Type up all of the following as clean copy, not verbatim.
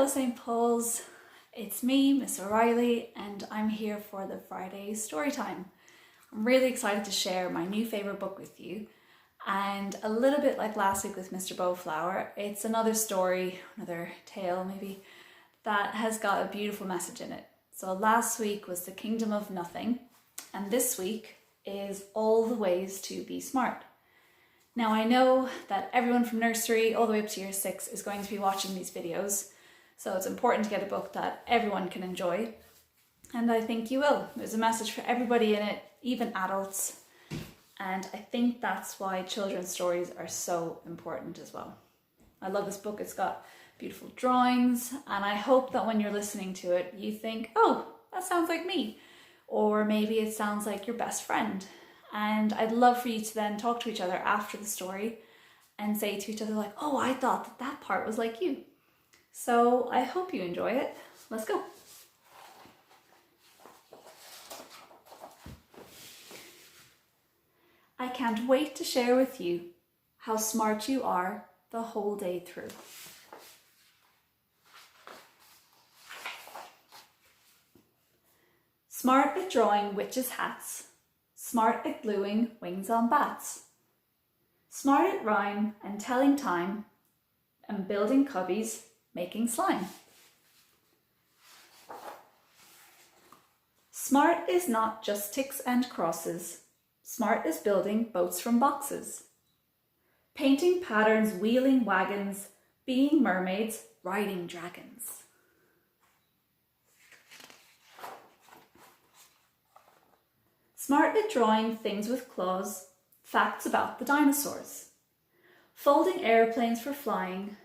Hello St. Paul's, it's me, Miss O'Reilly, and I'm here for the Friday story time. I'm really excited to share my new favourite book with you, and a little bit like last week with Mr. Bowflower, it's another story, another tale maybe, that has got a beautiful message in it. So last week was The Kingdom of Nothing, and this week is All the Ways to Be Smart. Now I know that everyone from nursery all the way up to year 6 is going to be watching these videos, so it's important to get a book that everyone can enjoy, and I think you will. There's a message for everybody in it, even adults, and I think that's why children's stories are so important as well. I love this book. It's got beautiful drawings, and I hope that when you're listening to it you think, oh, that sounds like me, or maybe it sounds like your best friend. And I'd love for you to then talk to each other after the story and say to each other like, oh, I thought that part was like you. So I hope you enjoy it. Let's go. I can't wait to share with you how smart you are the whole day through. Smart at drawing witches' hats. Smart at gluing wings on bats. Smart at rhyme and telling time, and building cubbies, making slime. Smart is not just ticks and crosses. Smart is building boats from boxes. Painting patterns, wheeling wagons, being mermaids, riding dragons. Smart at drawing things with claws, facts about the dinosaurs. Folding airplanes for flying.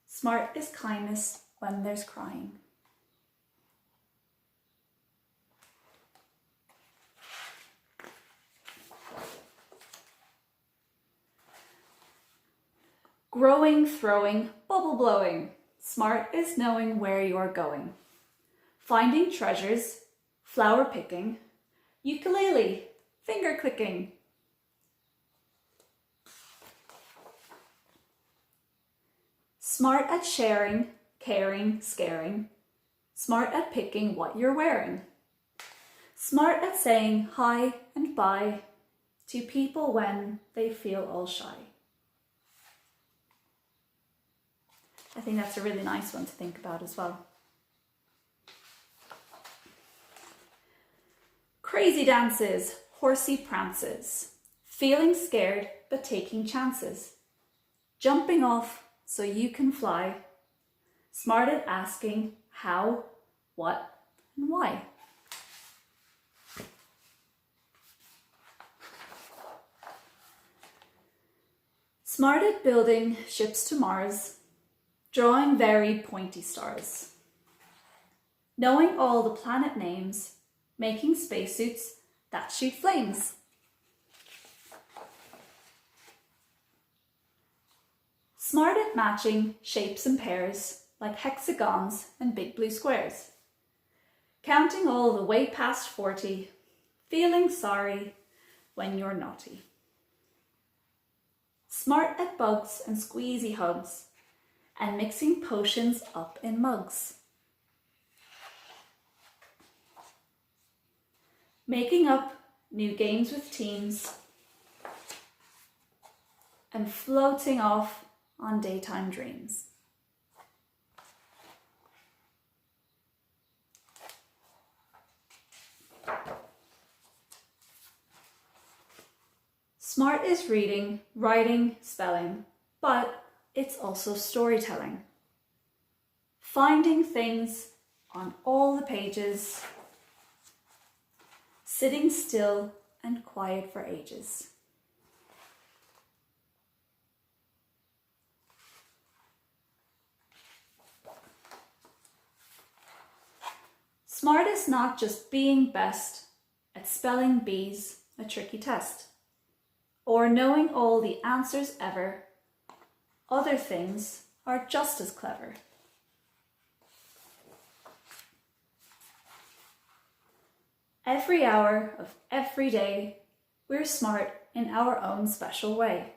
Smart is kindness when there's crying. Growing, throwing, bubble blowing. Smart is knowing where you're going. Finding treasures, flower picking. Ukulele, finger clicking. Smart at sharing, caring, scaring. Smart at picking what you're wearing. Smart at saying hi and bye to people when they feel all shy. I think that's a really nice one to think about as well. Crazy dances, horsey prances, feeling scared but taking chances, jumping off so you can fly, smart at asking how, what, and why. Smart at building ships to Mars, drawing very pointy stars, knowing all the planet names, making spacesuits that shoot flames. Smart at matching shapes and pairs like hexagons and big blue squares. Counting all the way past 40, feeling sorry when you're naughty. Smart at bugs and squeezy hugs and mixing potions up in mugs. Making up new games with teams and floating off on daytime dreams. Smart is reading, writing, spelling, but it's also storytelling. Finding things on all the pages, sitting still and quiet for ages. Smart is not just being best at spelling bees, a tricky test, or knowing all the answers ever. Other things are just as clever. Every hour of every day, we're smart in our own special way.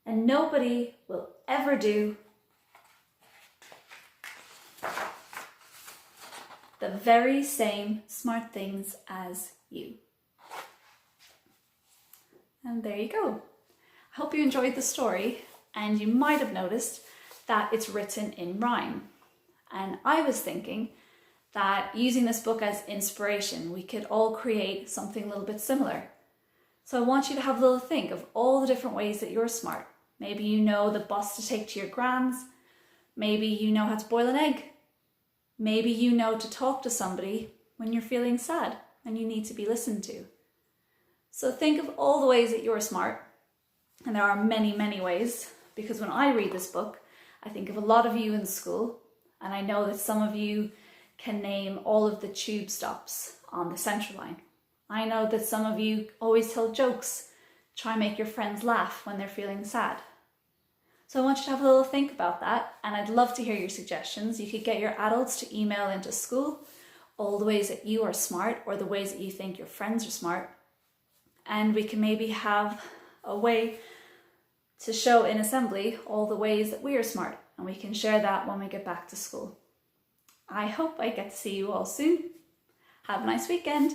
And nobody will ever do the very same smart things as you. And there you go. I hope you enjoyed the story, and you might have noticed that it's written in rhyme. And I was thinking that using this book as inspiration, we could all create something a little bit similar. So I want you to have a little think of all the different ways that you're smart. Maybe you know the bus to take to your grand's. Maybe you know how to boil an egg. Maybe you know to talk to somebody when you're feeling sad and you need to be listened to. So think of all the ways that you're smart. And there are many, many ways, because when I read this book, I think of a lot of you in school, and I know that some of you can name all of the tube stops on the Central Line. I know that some of you always tell jokes, try and make your friends laugh when they're feeling sad. So I want you to have a little think about that, and I'd love to hear your suggestions. You could get your adults to email into school all the ways that you are smart or the ways that you think your friends are smart. And we can maybe have a way to show in assembly all the ways that we are smart, and we can share that when we get back to school. I hope I get to see you all soon. Have a nice weekend.